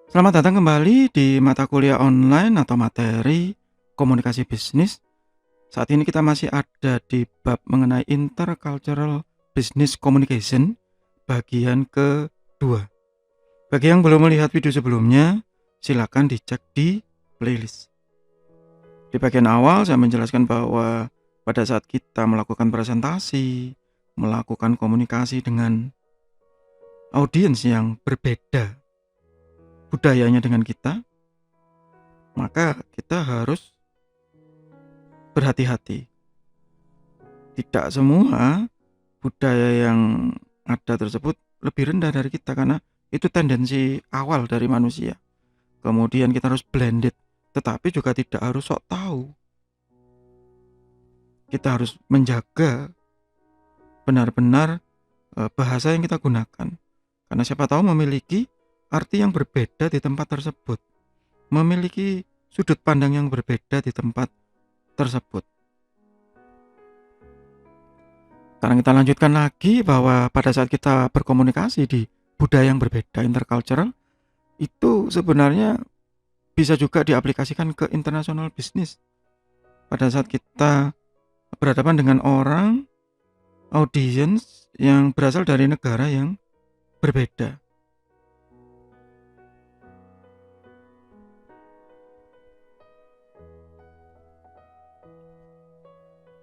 Selamat datang kembali di mata kuliah online atau materi komunikasi bisnis. Saat ini kita masih ada di bab mengenai intercultural business communication bagian kedua. Bagi yang belum melihat video sebelumnya, silakan dicek di playlist. Di bagian awal saya menjelaskan bahwa pada saat kita melakukan presentasi, melakukan komunikasi dengan audiens yang berbeda budayanya dengan kita, maka kita harus berhati-hati. Tidak semua budaya yang ada tersebut lebih rendah dari kita, karena itu tendensi awal dari manusia. Kemudian kita harus blended, tetapi juga tidak harus sok tahu. Kita harus menjaga benar-benar bahasa yang kita gunakan, karena siapa tahu memiliki arti yang berbeda di tempat tersebut, memiliki sudut pandang yang berbeda di tempat tersebut. Sekarang kita lanjutkan lagi bahwa pada saat kita berkomunikasi di budaya yang berbeda, intercultural, itu sebenarnya bisa juga diaplikasikan ke international business. Pada saat kita berhadapan dengan orang, audience yang berasal dari negara yang berbeda.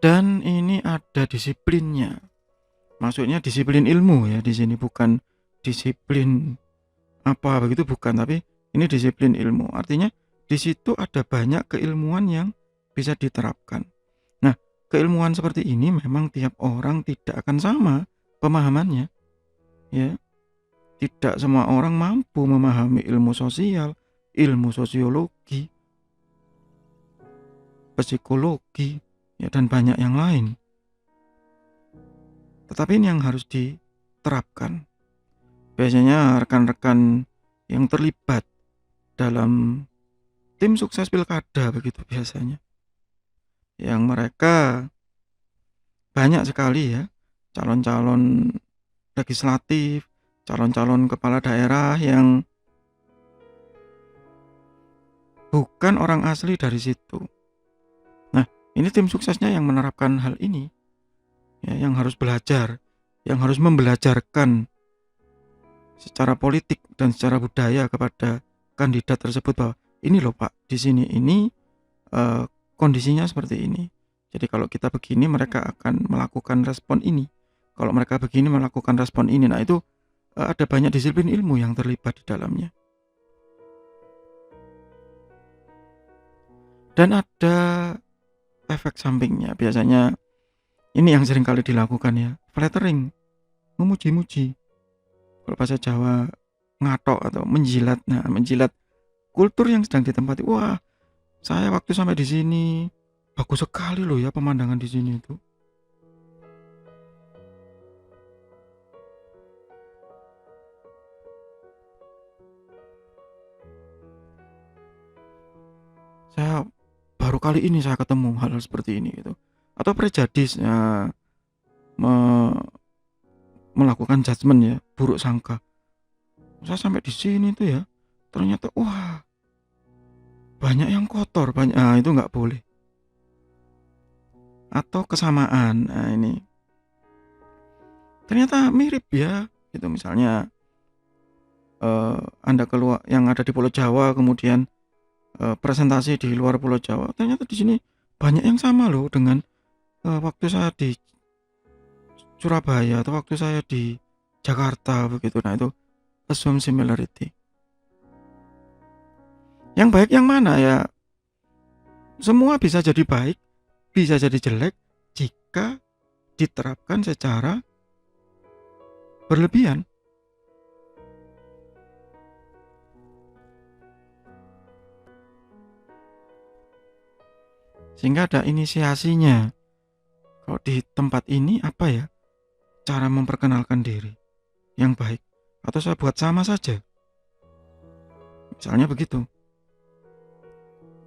Dan ini ada disiplinnya. Maksudnya disiplin ilmu ya di sini, bukan disiplin apa begitu, bukan, tapi ini disiplin ilmu. Artinya di situ ada banyak keilmuan yang bisa diterapkan. Nah, keilmuan seperti ini memang tiap orang tidak akan sama pemahamannya. Ya, tidak semua orang mampu memahami ilmu sosial, ilmu sosiologi, psikologi, ya, dan banyak yang lain. Tetapi ini yang harus diterapkan. Biasanya rekan-rekan yang terlibat dalam tim sukses pilkada begitu biasanya, yang mereka banyak sekali ya calon-calon legislatif, calon-calon kepala daerah yang bukan orang asli dari situ. Nah, ini tim suksesnya yang menerapkan hal ini, ya, yang harus belajar, yang harus membelajarkan secara politik dan secara budaya kepada kandidat tersebut bahwa ini loh Pak, di sini ini kondisinya seperti ini. Jadi kalau kita begini mereka akan melakukan respon ini. Kalau mereka begini melakukan respon ini. Nah, itu ada banyak disiplin ilmu yang terlibat di dalamnya. Dan ada efek sampingnya. Biasanya ini yang sering kali dilakukan ya, flattering, memuji-muji. Kalau bahasa Jawa ngatok atau menjilat. Nah, menjilat kultur yang sedang ditempati. Wah, saya waktu sampai di sini bagus sekali loh ya pemandangan di sini itu. Saya baru kali ini saya ketemu hal seperti ini gitu. Atau prejudis ya, melakukan judgement ya, buruk sangka. Saya sampai di sini tuh ya, ternyata wah banyak yang kotor, banyak, itu nggak boleh. Atau kesamaan, nah ini ternyata mirip ya, gitu misalnya Anda keluar yang ada di Pulau Jawa, kemudian presentasi di luar Pulau Jawa, ternyata di sini banyak yang sama loh dengan waktu saya di Surabaya atau waktu saya di Jakarta begitu. Nah, itu assume similarity. Yang baik yang mana ya? Semua bisa jadi baik, bisa jadi jelek jika diterapkan secara berlebihan. Sehingga ada inisiasinya. Kalau di tempat ini apa ya cara memperkenalkan diri yang baik? Atau saya buat sama saja? Misalnya begitu.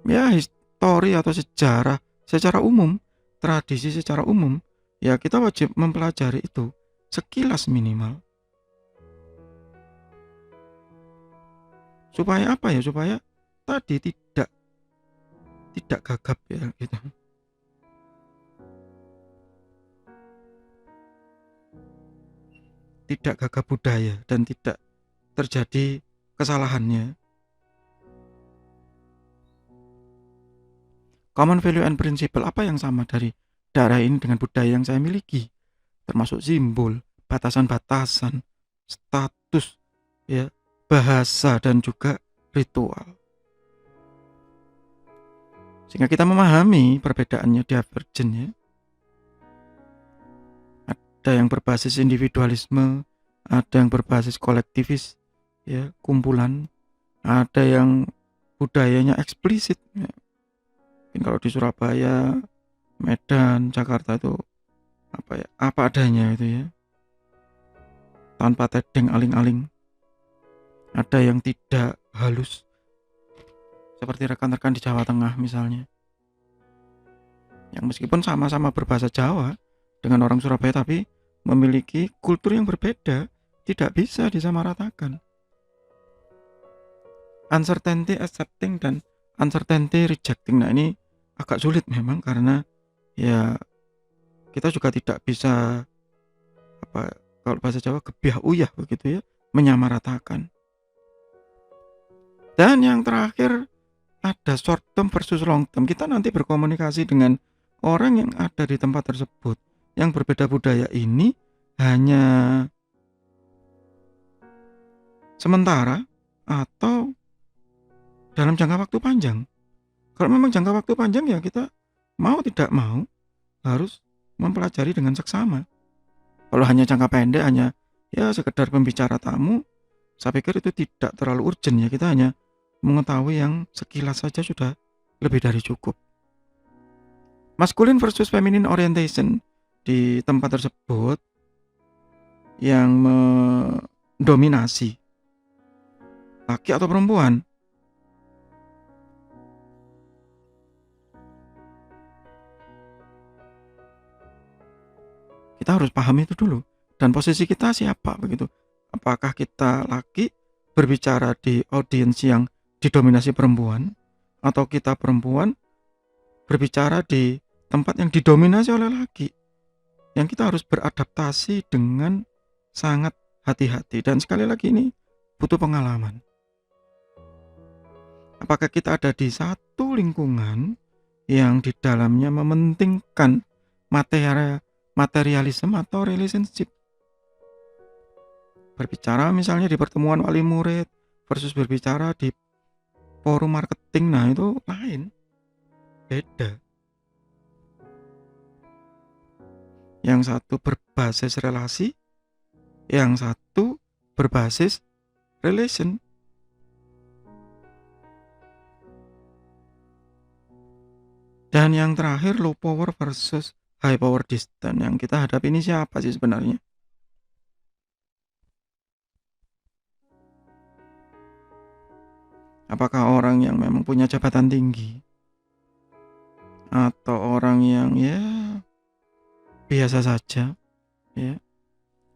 Ya, histori atau sejarah secara umum, tradisi secara umum, ya kita wajib mempelajari itu sekilas minimal. Supaya apa ya? Supaya tadi tidak gagap ya gitu. Tidak gagap budaya dan tidak terjadi kesalahannya. Common value and principle apa yang sama dari daerah ini dengan budaya yang saya miliki, termasuk simbol, batasan-batasan, status, ya, bahasa dan juga ritual. Sehingga kita memahami perbedaannya divergen ya. Ada yang berbasis individualisme, ada yang berbasis kolektivis, ya, kumpulan, ada yang budayanya eksplisit. Ya. Mungkin kalau di Surabaya, Medan, Jakarta itu apa adanya itu ya, tanpa tedeng aling-aling. Ada yang tidak halus, seperti rekan-rekan di Jawa Tengah misalnya, yang meskipun sama-sama berbahasa Jawa dengan orang Surabaya, tapi memiliki kultur yang berbeda, tidak bisa disamaratakan. Uncertainty accepting dan uncertainty rejecting. Nah ini agak sulit memang, karena ya kita juga tidak bisa kalau bahasa Jawa gebiah uyah begitu ya, menyamaratakan. Dan yang terakhir ada short term versus long term. Kita nanti berkomunikasi dengan orang yang ada di tempat tersebut yang berbeda budaya ini hanya sementara atau dalam jangka waktu panjang. Kalau memang jangka waktu panjang ya kita mau tidak mau harus mempelajari dengan seksama. Kalau hanya jangka pendek, hanya ya sekedar pembicara tamu, saya pikir itu tidak terlalu urgent ya. Kita hanya mengetahui yang sekilas saja sudah lebih dari cukup. Masculine versus feminine orientation di tempat tersebut yang mendominasi laki atau perempuan. Kita harus paham itu dulu, dan posisi kita siapa begitu. Apakah kita laki berbicara di audiens yang didominasi perempuan, atau kita perempuan berbicara di tempat yang didominasi oleh laki, yang kita harus beradaptasi dengan sangat hati-hati. Dan sekali lagi ini butuh pengalaman. Apakah kita ada di satu lingkungan yang di dalamnya mementingkan materialisme atau relationship? Berbicara misalnya di pertemuan wali murid versus berbicara di forum marketing, nah itu lain, beda. Yang satu berbasis relasi, yang satu berbasis relation. Dan yang terakhir low power versus high power distance. Yang kita hadapi ini siapa sih sebenarnya? Apakah orang yang memang punya jabatan tinggi, atau orang yang ya biasa saja ya.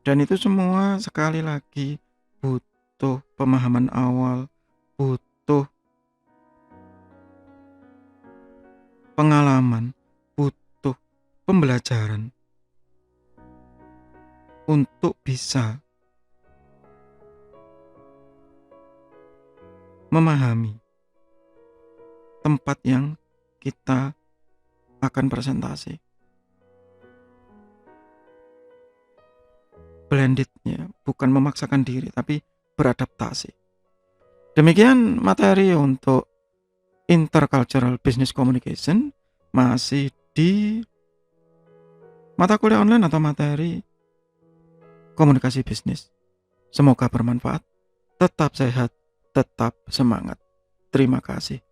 Dan itu semua sekali lagi butuh pemahaman awal, butuh pengalaman, butuh pembelajaran untuk bisa memahami tempat yang kita akan presentasi. Blendednya, bukan memaksakan diri, tapi beradaptasi. Demikian materi untuk intercultural business communication, masih di mata kuliah online atau materi komunikasi bisnis. Semoga bermanfaat. Tetap sehat, tetap semangat. Terima kasih.